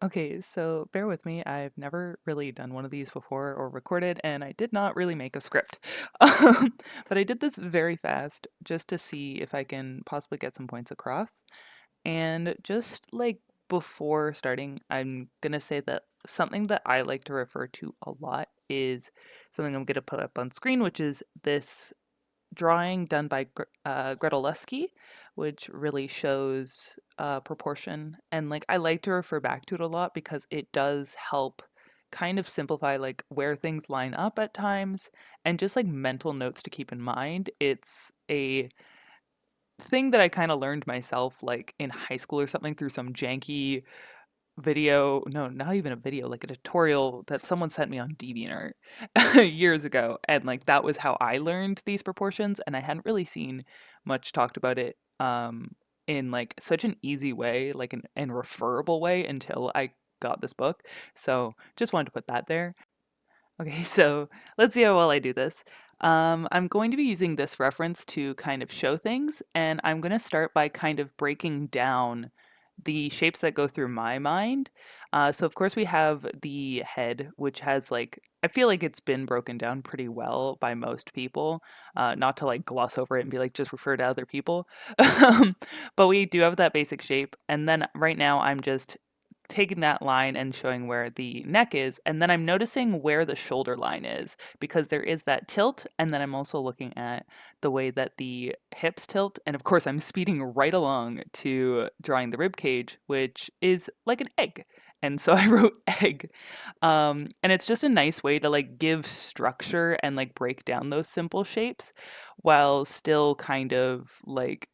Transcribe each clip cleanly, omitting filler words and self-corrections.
Okay, so bear with me. I've never really done one of these before or recorded, and I did not really make a script. But I did this very fast just to see if I can possibly get some points across. And just like before starting, I'm gonna say that something that I like to refer to a lot is something I'm gonna put up on screen, which is this drawing done by Gretelewski, which really shows proportion. And like I like to refer back to it a lot because it does help kind of simplify like where things line up at times and just like mental notes to keep in mind. It's a thing that I kind of learned myself like in high school or something through some janky video, no, not even a video, like a tutorial that someone sent me on DeviantArt years ago. And like that was how I learned these proportions. And I hadn't really seen much talked about it in like such an easy way, like an and referable way until I got this book. So just wanted to put that there. Okay, so let's see how well I do this. I'm going to be using this reference to kind of show things, and I'm going to start by kind of breaking down the shapes that go through my mind. So, of course, we have the head, which has like, I feel like it's been broken down pretty well by most people, not to like gloss over it and be like, just refer to other people. But we do have that basic shape. And then right now, I'm just taking that line and showing where the neck is, and then I'm noticing where the shoulder line is because there is that tilt, and then I'm also looking at the way that the hips tilt, and of course I'm speeding right along to drawing the rib cage, which is like an egg. And so I wrote egg. And it's just a nice way to like give structure and like break down those simple shapes while still kind of like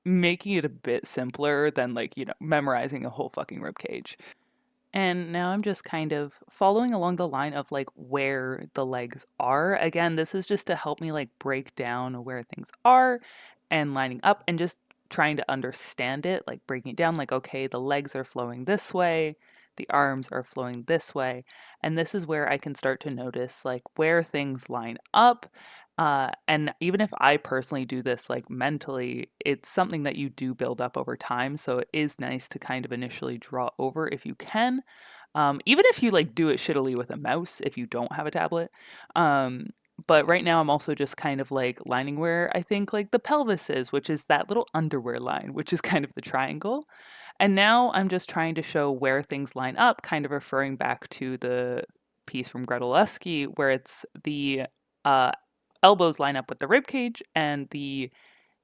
making it a bit simpler than like, memorizing a whole fucking rib cage. And now I'm just kind of following along the line of like where the legs are. Again, this is just to help me like break down where things are and lining up and just trying to understand it, like breaking it down like, okay, the legs are flowing this way, the arms are flowing this way. And this is where I can start to notice like where things line up. And even if I personally do this like mentally, it's something that you do build up over time. So it is nice to kind of initially draw over if you can. Even if you like do it shittily with a mouse, if you don't have a tablet. Um, but right now I'm also just kind of like lining where I think like the pelvis is, which is that little underwear line, which is kind of the triangle. And now I'm just trying to show where things line up, kind of referring back to the piece from Gretelewski, where it's the uh, elbows line up with the rib cage and the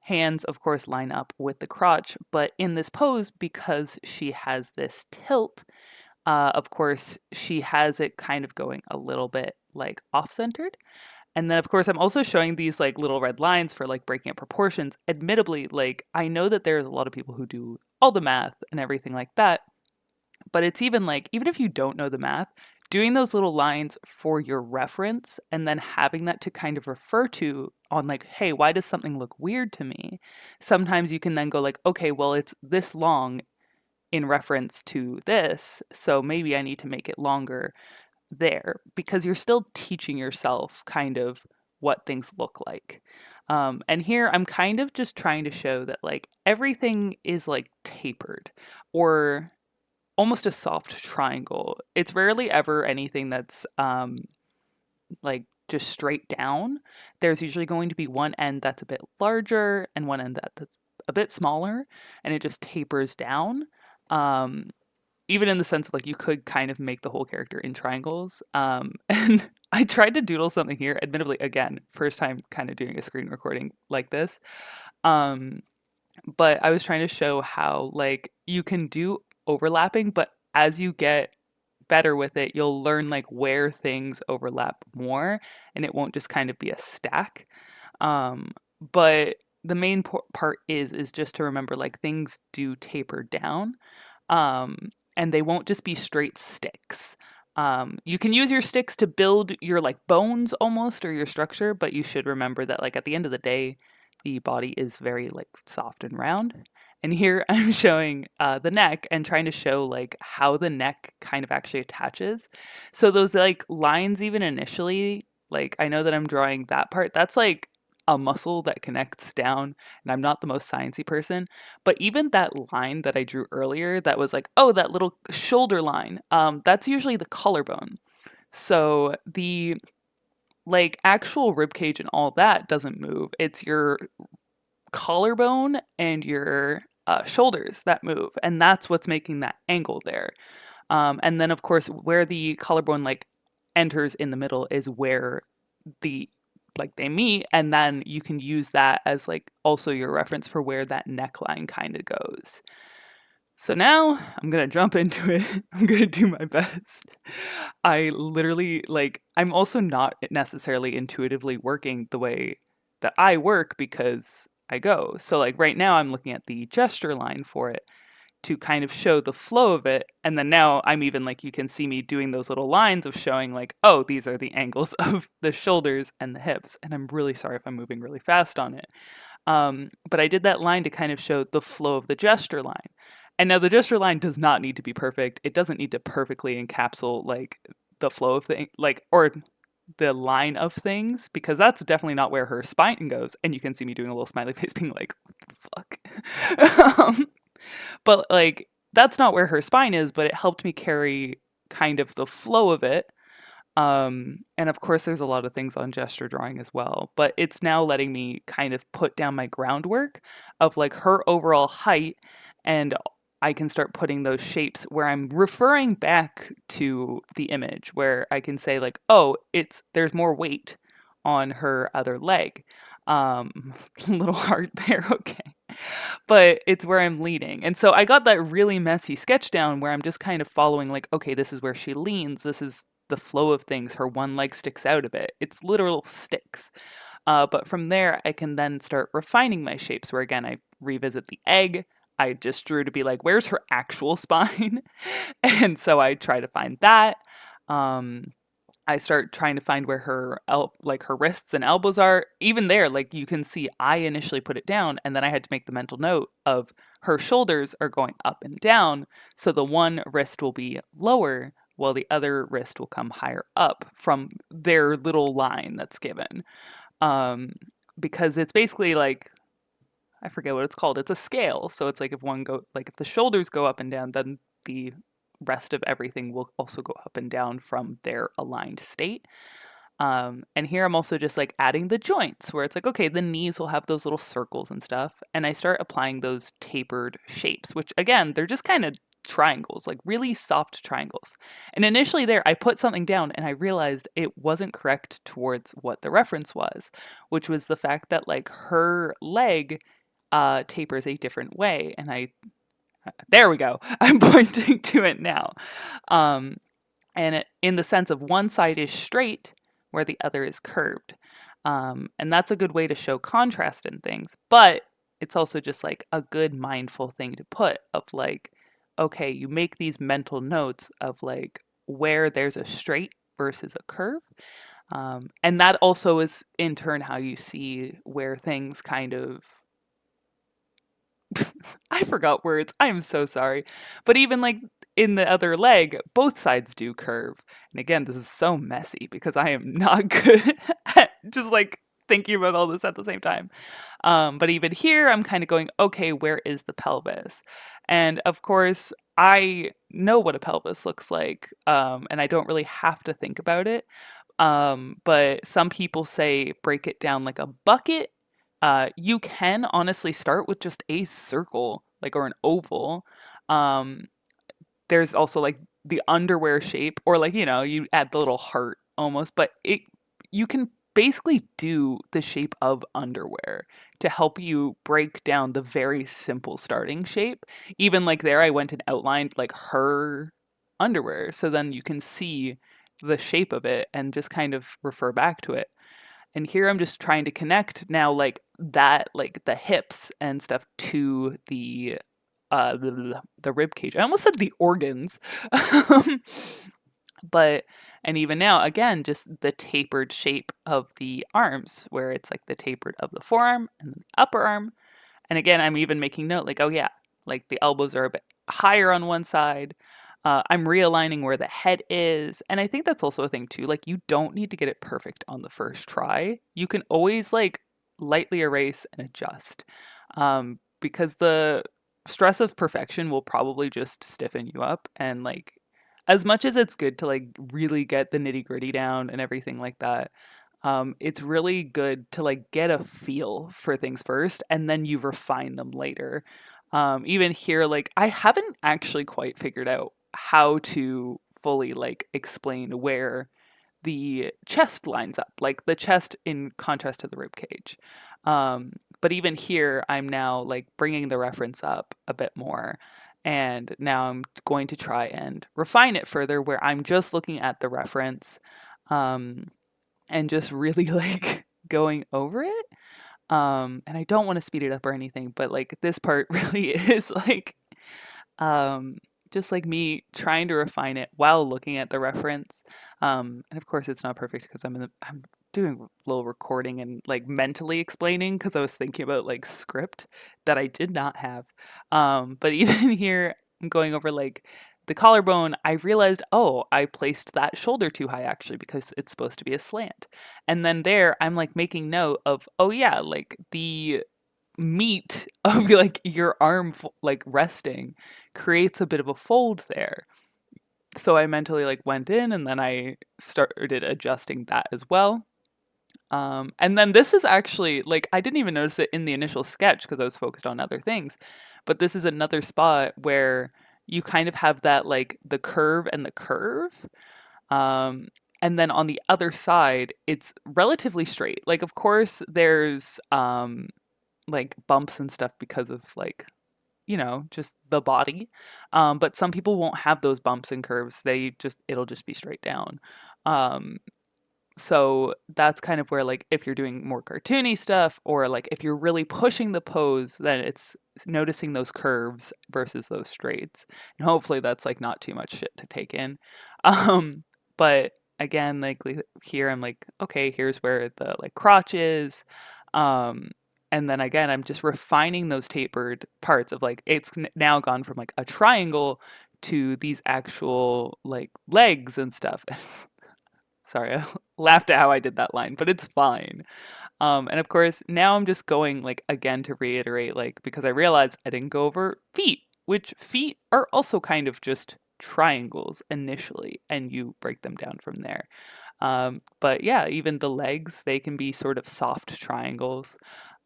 hands, of course, line up with the crotch. But in this pose, because she has this tilt, of course, she has it kind of going a little bit like off centered. And then, of course, I'm also showing these like little red lines for like breaking up proportions. Admittedly, like I know that there's a lot of people who do all the math and everything like that, but it's even like, even if you don't know the math, doing those little lines for your reference and then having that to kind of refer to on like, hey, why does something look weird to me? Sometimes you can then go like, okay, well, it's this long in reference to this, so maybe I need to make it longer there because you're still teaching yourself kind of what things look like. And here I'm kind of just trying to show that like everything is like tapered or almost a soft triangle. It's rarely ever anything that's like just straight down. There's usually going to be one end that's a bit larger and one end that's a bit smaller, and it just tapers down. Um, Even in the sense of like you could kind of make the whole character in triangles. And I tried to doodle something here, admittedly, again, first time kind of doing a screen recording like this. Um, but I was trying to show how like you can do overlapping, but as you get better with it, you'll learn like where things overlap more and it won't just kind of be a stack. But the main part is just to remember like things do taper down. Um, and they won't just be straight sticks. You can use your sticks to build your like bones almost or your structure, but you should remember that like at the end of the day, the body is very like soft and round. And here I'm showing the neck and trying to show like how the neck kind of actually attaches. So those like lines even initially, like I know that I'm drawing that part. That's like a muscle that connects down, and I'm not the most sciencey person, but even that line that I drew earlier that was like, oh, that little shoulder line, that's usually the collarbone. So the like actual rib cage and all that doesn't move. It's your collarbone and your shoulders that move, and that's what's making that angle there. And then, of course, where the collarbone like enters in the middle is where the like they meet, and then you can use that as like also your reference for where that neckline kind of goes. So now I'm gonna jump into it. I'm gonna do my best. I literally like I'm also not necessarily intuitively working the way that I work because I go. So like right now I'm looking at the gesture line for it to kind of show the flow of it. And then now I'm even like, you can see me doing those little lines of showing like, oh, these are the angles of the shoulders and the hips. And I'm really sorry if I'm moving really fast on it. But I did that line to kind of show the flow of the gesture line. And now the gesture line does not need to be perfect. It doesn't need to perfectly encapsulate like the flow of the like or the line of things because that's definitely not where her spine goes. And you can see me doing a little smiley face being like, what the fuck? But like that's not where her spine is, but it helped me carry kind of the flow of it. And of course, there's a lot of things on gesture drawing as well, but it's now letting me kind of put down my groundwork of like her overall height, and I can start putting those shapes where I'm referring back to the image where I can say like, oh, there's more weight on her other leg. Little heart there, okay. But it's where I'm leading. And so I got that really messy sketch down where I'm just kind of following, like, okay, this is where she leans. This is the flow of things. Her one leg sticks out a bit. It's literal sticks. But from there, I can then start refining my shapes, where again, I revisit the egg. I just drew to be like, where's her actual spine? And so I try to find that. Um, I start trying to find where like her wrists and elbows are. Even there, like you can see I initially put it down and then I had to make the mental note of her shoulders are going up and down. So the one wrist will be lower while the other wrist will come higher up from their little line that's given. Um, because it's basically like I forget what it's called. It's a scale. So it's like if the shoulders go up and down, then the rest of everything will also go up and down from their aligned state. And here I'm also just like adding the joints where it's like, okay, the knees will have those little circles and stuff. And I start applying those tapered shapes, which again, they're just kind of triangles, like really soft triangles. And initially there, I put something down and I realized it wasn't correct towards what the reference was, which was the fact that like her leg tapers a different way. And there we go. I'm pointing to it now. Um, in the sense of one side is straight where the other is curved. And that's a good way to show contrast in things. But it's also just like a good mindful thing to put of like, okay, you make these mental notes of like where there's a straight versus a curve. And that also is in turn how you see where things kind of I forgot words. I am so sorry. But even like in the other leg, both sides do curve. And again, this is so messy because I am not good at just like thinking about all this at the same time. But even here, I'm kind of going, okay, where is the pelvis? And of course, I know what a pelvis looks like, and I don't really have to think about it. But some people say break it down like a bucket. You can honestly start with just a circle, like or an oval. Um, there's also like the underwear shape, or like you add the little heart almost, but it you can basically do the shape of underwear to help you break down the very simple starting shape. Even like there, I went and outlined like her underwear, so then you can see the shape of it and just kind of refer back to it. And here I'm just trying to connect now like that, like the hips and stuff to the rib cage. I almost said the organs. Um, but and even now again just the tapered shape of the arms where it's like the tapered of the forearm and the upper arm. And again, I'm even making note like, oh yeah, like the elbows are a bit higher on one side. I'm realigning where the head is. And I think that's also a thing too. Like, you don't need to get it perfect on the first try. You can always lightly erase and adjust. Because the stress of perfection will probably just stiffen you up. And like, as much as it's good to like really get the nitty gritty down and everything like that, it's really good to like get a feel for things first and then you refine them later. Even here, like, I haven't actually quite figured out how to fully like explain where the chest lines up, like the chest in contrast to the rib cage. But even here, I'm now like bringing the reference up a bit more. And now I'm going to try and refine it further where I'm just looking at the reference um, and just really like going over it. And I don't want to speed it up or anything, but like this part really is like um, just like me trying to refine it while looking at the reference. And of course, it's not perfect because I'm doing a little recording and like mentally explaining because I was thinking about like script that I did not have. But even here, I'm going over like the collarbone. I realized, oh, I placed that shoulder too high actually because it's supposed to be a slant. And then there, I'm like making note of, oh yeah, like the meat of like your arm like resting creates a bit of a fold there. So I mentally like went in and then I started adjusting that as well. And then this is actually like I didn't even notice it in the initial sketch because I was focused on other things. But this is another spot where you kind of have that like the curve and the curve. Um, and then on the other side, it's relatively straight. Like of course there's like bumps and stuff because of like just the body. But some people won't have those bumps and curves. It'll just be straight down. Um, so that's kind of where like if you're doing more cartoony stuff or like if you're really pushing the pose, then it's noticing those curves versus those straights. And hopefully that's like not too much shit to take in. Um, but again, like here I'm like, okay, here's where the like crotch is. Um, and then again, I'm just refining those tapered parts of like it's now gone from like a triangle to these actual like legs and stuff. Sorry, I laughed at how I did that line, but it's fine. And of course, now I'm just going like again to reiterate, like because I realized I didn't go over feet, which feet are also kind of just triangles initially, and you break them down from there. But yeah, even the legs, they can be sort of soft triangles.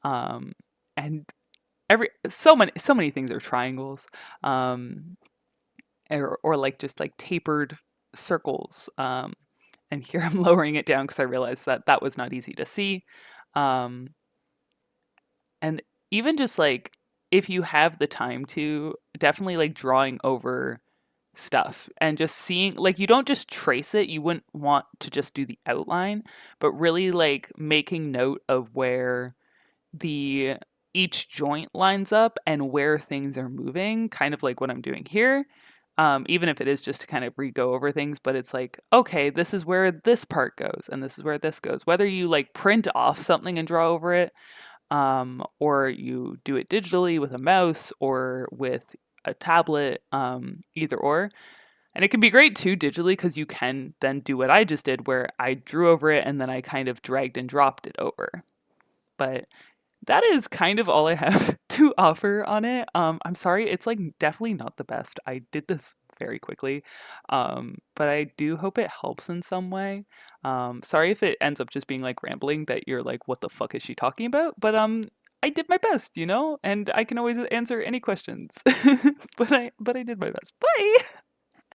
Um, and so many things are triangles. Um, or like just like tapered circles. And here I'm lowering it down because I realized that that was not easy to see. Um, and even just like if you have the time to, definitely like drawing over stuff and just seeing like you don't just trace it. You wouldn't want to just do the outline, but really like making note of where the each joint lines up and where things are moving, kind of like what I'm doing here. Even if it is just to kind of re-go over things, but it's like, okay, this is where this part goes and this is where this goes. Whether you like print off something and draw over it, or you do it digitally with a mouse or with a tablet, either or. And it can be great too digitally because you can then do what I just did where I drew over it and then I kind of dragged and dropped it over. But that is kind of all I have to offer on it. I'm sorry, it's like definitely not the best. I did this very quickly, but I do hope it helps in some way. Sorry if it ends up just being like rambling that you're like, what the fuck is she talking about? But I did my best, and I can always answer any questions. But I did my best. Bye.